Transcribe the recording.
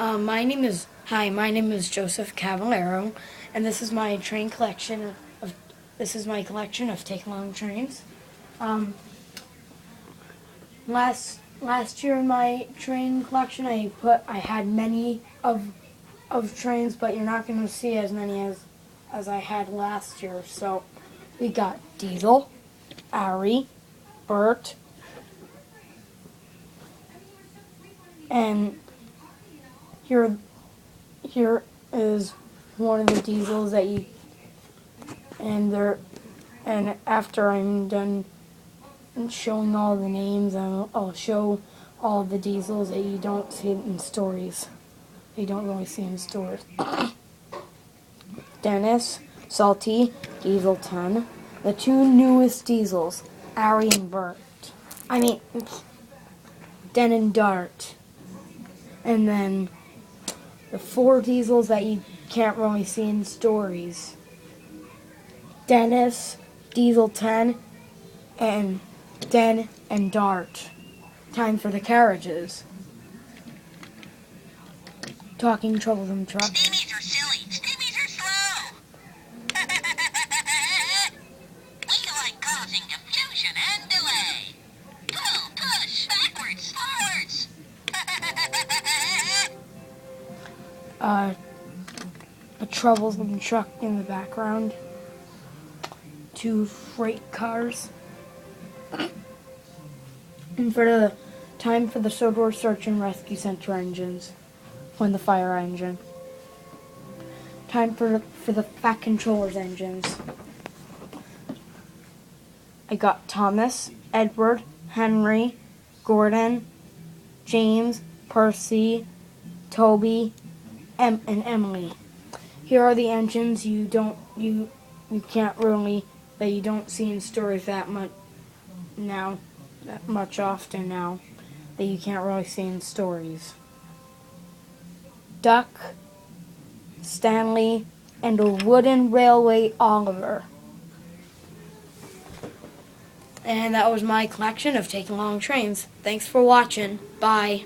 My name is Joseph Cavallero, and this is my train collection of this is my collection of take long trains. Um, last year in my train collection, I had many of trains, but you're not going to see as many as I had last year. So we got Diesel, Ari, Bert, and here is one of the diesels that you and after I'm done showing all the names, I'll show all the diesels that you don't see in stories. You don't really see in stores. Dennis, Salty, Diesel 10. The two newest diesels, Ari and Bert. I mean, Den and Dart. And then the four diesels that you can't really see in stories. Dennis, Diesel 10, and Den and Dart. Time for the carriages. Talking Troublesome Truck. Steamies are silly. Steamies are slow. We like causing confusion and delay. Pull, push, backwards, forwards. A Troublesome Truck in the background. Two freight cars. And for the time for the Sodor Search and Rescue Center engines. When the fire engine. Time for the Fat Controllers engines. I got Thomas, Edward, Henry, Gordon, James, Percy, Toby, and Emily. Here are the engines you can't really that you don't see in stories that much often now that you can't really see in stories. Duck, Stanley, and a wooden railway Oliver. And that was my collection of Taking Long Trains. Thanks for watching. Bye.